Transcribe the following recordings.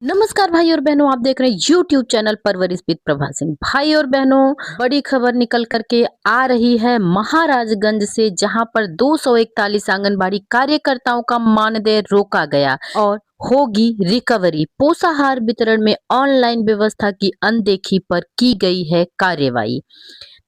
नमस्कार भाई और बहनों, आप देख रहे हैं YouTube चैनल परवरिश विद प्रभा सिंह। भाई और बहनों, बड़ी खबर निकल करके आ रही है महाराजगंज से, जहां पर 241 आंगनबाड़ी कार्यकर्ताओं का मानदेय रोका गया और होगी रिकवरी। पोषाहार वितरण में ऑनलाइन व्यवस्था की अनदेखी पर की गई है कार्रवाई।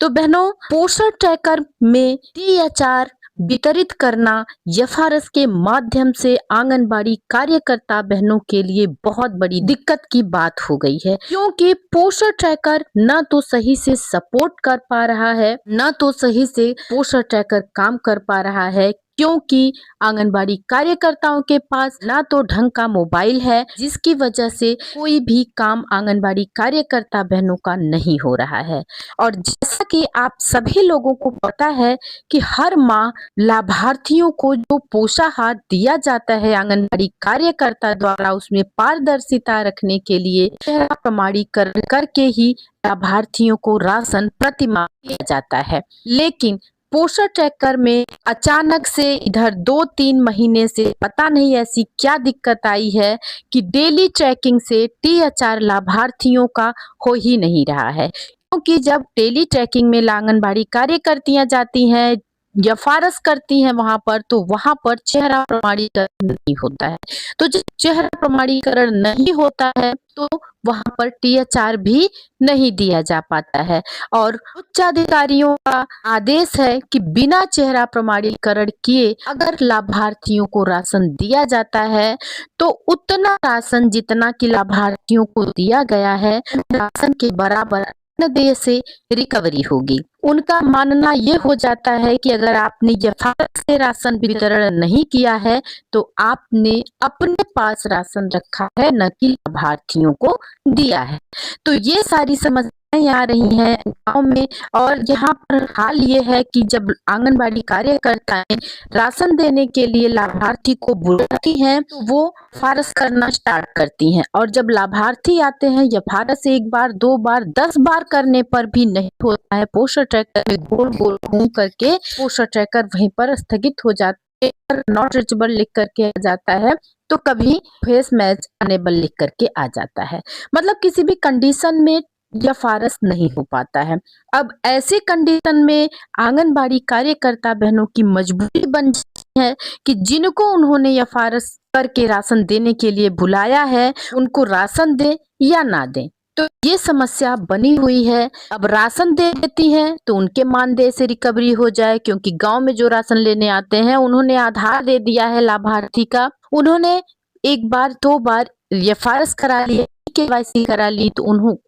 तो बहनों, पोषण ट्रैकर में THR वितरित करना एफआरएस के माध्यम से आंगनबाड़ी कार्यकर्ता बहनों के लिए बहुत बड़ी दिक्कत की बात हो गई है, क्योंकि पोषण ट्रैकर न तो सही से सपोर्ट कर पा रहा है, न तो सही से पोषण ट्रैकर काम कर पा रहा है, क्योंकि आंगनबाड़ी कार्यकर्ताओं के पास ना तो ढंग का मोबाइल है, जिसकी वजह से कोई भी काम आंगनबाड़ी कार्यकर्ता बहनों का नहीं हो रहा है। और जैसा कि आप सभी लोगों को पता है कि हर माह लाभार्थियों को जो पोषाहार दिया जाता है आंगनबाड़ी कार्यकर्ता द्वारा, उसमें पारदर्शिता रखने के लिए चेहरा प्रमाणीकरण करके ही लाभार्थियों को राशन प्रतिमाह दिया जाता है। लेकिन पोषण ट्रैकर में अचानक से इधर 2-3 महीने से पता नहीं ऐसी क्या दिक्कत आई है कि डेली ट्रैकिंग से THR लाभार्थियों का हो ही नहीं रहा है। क्योंकि जब डेली ट्रैकिंग में आंगनबाड़ी कार्यकर्तियां जाती हैं या फारस करती हैं वहां पर, तो वहां पर चेहरा प्रमाणीकरण नहीं होता है। तो जब चेहरा प्रमाणीकरण नहीं होता है तो वहां पर THR भी नहीं दिया जा पाता है। और उच्च अधिकारियों का आदेश है कि बिना चेहरा प्रमाणीकरण किए अगर लाभार्थियों को राशन दिया जाता है तो उतना राशन जितना कि लाभार्थियों को दिया गया है, राशन के बराबर देश से रिकवरी होगी। उनका मानना ये हो जाता है कि अगर आपने यथार्थ से राशन वितरण नहीं किया है तो आपने अपने पास राशन रखा है, न कि लाभार्थियों को दिया है। तो ये सारी समस्याएं आ रही हैं गांव में। और यहाँ पर हाल ये है कि जब आंगनबाड़ी कार्यकर्ताएं राशन देने के लिए लाभार्थी को बुलाती हैं तो वो फारस करना स्टार्ट करती हैं, और जब लाभार्थी आते हैं या फारस 1 बार 2 बार 10 बार करने पर भी नहीं होता है, पोषण ट्रैकर में गोल गोल घूम करके पोषण ट्रैकर वहीं पर स्थगित हो जाता है, नॉट रीचेबल लिख करके आ जाता है, तो कभी फेस मैच अनेबल लिख करके आ जाता है। मतलब किसी भी कंडीशन में या फारस नहीं हो पाता है। अब ऐसे कंडीशन में आंगनबाड़ी कार्यकर्ता बहनों की मजबूरी बन जाती है कि जिनको उन्होंने या फारस करके राशन देने के लिए बुलाया है, उनको राशन दें या ना दें। तो ये समस्या बनी हुई है। अब राशन दे देती हैं तो उनके मानदेय से रिकवरी हो जाए, क्योंकि गांव में जो राशन लेने आते हैं उन्होंने आधार दे दिया है लाभार्थी का, उन्होंने 1 बार 2 बार एफआरएस करा लिया, KYC करा ली, तो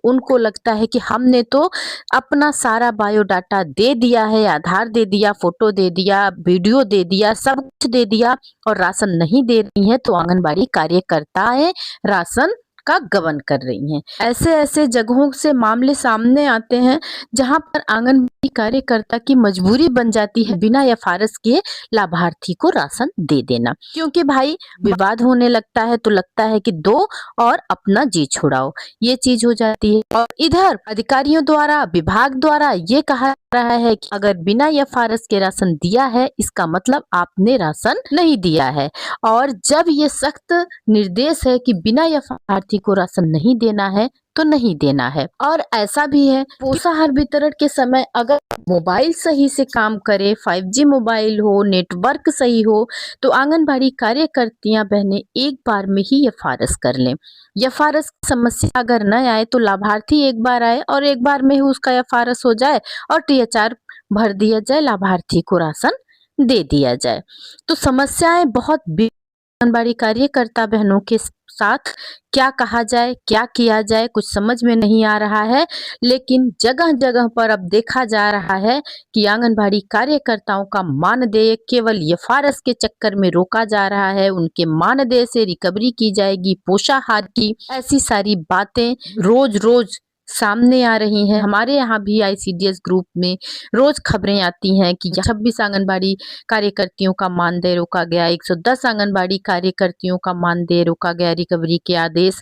उनको लगता है कि हमने तो अपना सारा बायोडाटा दे दिया है, आधार दे दिया, फोटो दे दिया, वीडियो दे दिया, सब कुछ दे दिया, और राशन नहीं दे रही है तो आंगनबाड़ी कार्यकर्ताएं राशन का गबन कर रही हैं। ऐसे ऐसे जगहों से मामले सामने आते हैं जहां पर आंगनबाड़ी कार्यकर्ता की मजबूरी बन जाती है बिना एफआरएस के लाभार्थी को राशन दे देना, क्योंकि भाई विवाद होने लगता है तो लगता है कि दो और अपना जी छुड़ाओ, ये चीज हो जाती है। और इधर अधिकारियों द्वारा, विभाग द्वारा ये कहा जा रहा है कि अगर बिना एफआरएस के राशन दिया है इसका मतलब आपने राशन नहीं दिया है। और जब ये सख्त निर्देश है कि बिना लाभार्थी को राशन नहीं देना है तो नहीं देना है। और ऐसा भी है, पोषाहार वितरण के समय अगर मोबाइल सही से काम करे, 5G मोबाइल हो, नेटवर्क सही हो, तो आंगनबाड़ी कार्यकर्तियां बहनें एक बार में ही एफआरएस कर लें। एफआरएस की समस्या अगर न आए तो लाभार्थी एक बार आए और एक बार में ही उसका एफआरएस हो जाए और THR भर दिया जाए, लाभार्थी को राशन दे दिया जाए। तो समस्याएं बहुत आंगनबाड़ी कार्यकर्ता बहनों के साथ क्या कहा जाए, क्या किया जाए, कुछ समझ में नहीं आ रहा है। लेकिन जगह जगह पर अब देखा जा रहा है कि आंगनबाड़ी कार्यकर्ताओं का मानदेय केवल एफआरएस के चक्कर में रोका जा रहा है, उनके मानदेय से रिकवरी की जाएगी पोषाहार की, ऐसी सारी बातें रोज रोज सामने आ रही हैं। हमारे यहाँ भी ICDS ग्रुप में रोज खबरें आती हैं कि 26 आंगनबाड़ी कार्यकर्तियों का मानदेय रोका गया, 110 आंगनबाड़ी कार्यकर्तियों का मानदेय रोका गया, रिकवरी के आदेश।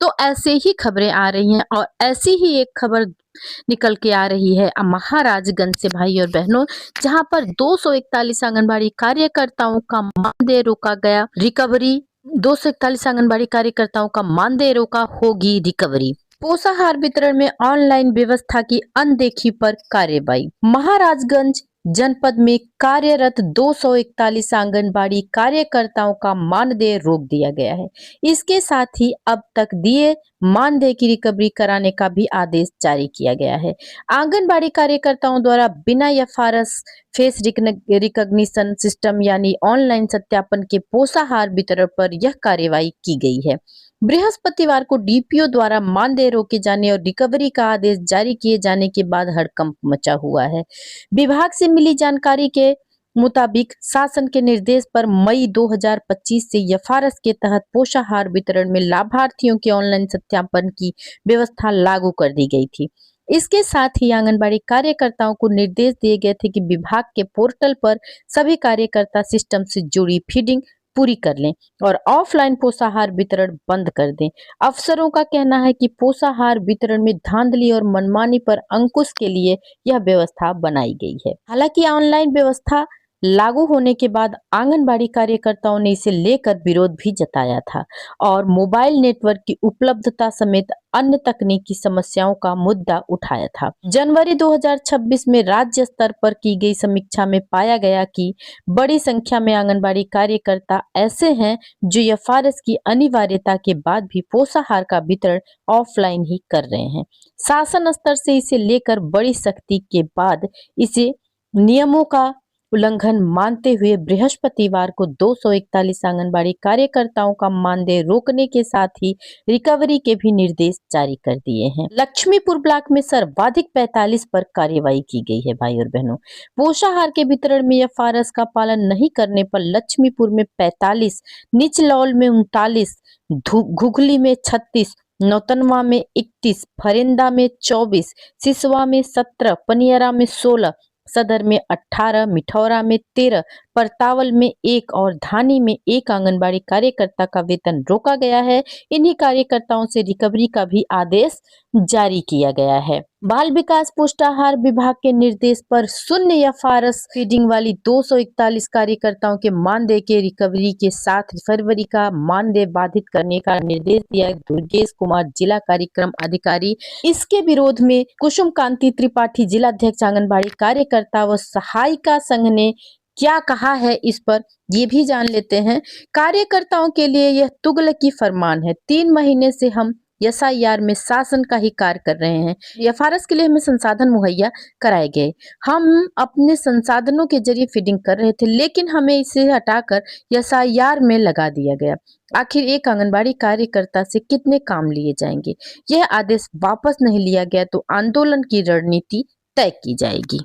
तो ऐसे ही खबरें आ रही हैं। और ऐसी ही एक खबर निकल के आ रही है महाराजगंज से भाई और बहनों, जहां पर 241 आंगनबाड़ी कार्यकर्ताओं का मानदेय रोका गया, रिकवरी 241 आंगनबाड़ी कार्यकर्ताओं का मानदेय रोका, होगी रिकवरी। पोषाहार वितरण में ऑनलाइन व्यवस्था की अनदेखी पर कार्रवाई। महाराजगंज जनपद में कार्यरत 241 आंगनबाड़ी कार्यकर्ताओं का मानदेय रोक दिया गया है। इसके साथ ही अब तक दिए मानदेय की रिकवरी कराने का भी आदेश जारी किया गया है। आंगनबाड़ी कार्यकर्ताओं द्वारा बिना एफआरएस फेस रिकॉग्निशन सिस्टम यानी ऑनलाइन सत्यापन के पोषाहार वितरण पर यह कार्रवाई की गई है। बृहस्पतिवार को डीपीओ द्वारा मानदेय रोके जाने और रिकवरी का आदेश जारी किए जाने के बाद हड़कंप मचा हुआ है। विभाग से मिली जानकारी के मुताबिक शासन के निर्देश पर मई 2025 से एफआरएस के तहत पोषाहार वितरण में लाभार्थियों के ऑनलाइन सत्यापन की व्यवस्था लागू कर दी गई थी। इसके साथ ही आंगनबाड़ी कार्यकर्ताओं को निर्देश दिए गए थे कि विभाग के पोर्टल पर सभी कार्यकर्ता सिस्टम से जुड़ी फीडिंग पूरी कर लें और ऑफलाइन पोषाहार वितरण बंद कर दें। अफसरों का कहना है कि पोषाहार वितरण में धांधली और मनमानी पर अंकुश के लिए यह व्यवस्था बनाई गई है। हालांकि ऑनलाइन व्यवस्था लागू होने के बाद आंगनबाड़ी कार्यकर्ताओं ने इसे लेकर विरोध भी जताया था और मोबाइल नेटवर्क की उपलब्धता समेत अन्य तकनीकी समस्याओं का मुद्दा उठाया था। जनवरी 2026 में राज्य स्तर पर की गई समीक्षा में पाया गया कि बड़ी संख्या में आंगनबाड़ी कार्यकर्ता ऐसे हैं जो एफआरएस की अनिवार्यता के बाद भी पोषाहार का वितरण ऑफलाइन ही कर रहे हैं। शासन स्तर से इसे लेकर बड़ी सख्ती के बाद इसे नियमों का उल्लंघन मानते हुए बृहस्पतिवार को 241 आंगनबाड़ी कार्यकर्ताओं का मानदेय रोकने के साथ ही रिकवरी के भी निर्देश जारी कर दिए हैं। लक्ष्मीपुर ब्लॉक में सर्वाधिक 45 पर कार्रवाई की गई है। भाई और बहनों, पोषाहार के वितरण में एफआरएस का पालन नहीं करने पर लक्ष्मीपुर में 45, निचलौल में 39, घुघली में 36, नौतनवा में 31, फरेंदा में 24, सिसवा में 17, पनियरा में 16, सदर में 18, मिठौरा में 13, परतावल में 1 और धानी में 1 आंगनबाड़ी कार्यकर्ता का वेतन रोका गया है। इन्हीं कार्यकर्ताओं से रिकवरी का भी आदेश जारी किया गया है। बाल विकास पुष्टाहार विभाग के निर्देश पर शून्य एफआरएस फीडिंग वाली 241 कार्यकर्ताओं के मानदेय के रिकवरी के साथ फरवरी का मानदेय बाधित करने का निर्देश दिया दुर्गेश कुमार जिला कार्यक्रम अधिकारी। इसके विरोध में कुसुम कांति त्रिपाठी जिलाध्यक्ष आंगनबाड़ी कार्यकर्ता व सहायिका संघ ने क्या कहा है, इस पर ये भी जान लेते हैं। कार्यकर्ताओं के लिए यह तुगलकी फरमान है। 3 महीने से हम एसआईआर में शासन का ही कार्य कर रहे हैं। एफआरएस के लिए हमें संसाधन मुहैया कराए गए, हम अपने संसाधनों के जरिए फीडिंग कर रहे थे, लेकिन हमें इसे हटाकर एसआईआर में लगा दिया गया। आखिर एक आंगनबाड़ी कार्यकर्ता से कितने काम लिए जाएंगे? यह आदेश वापस नहीं लिया गया तो आंदोलन की रणनीति तय की जाएगी।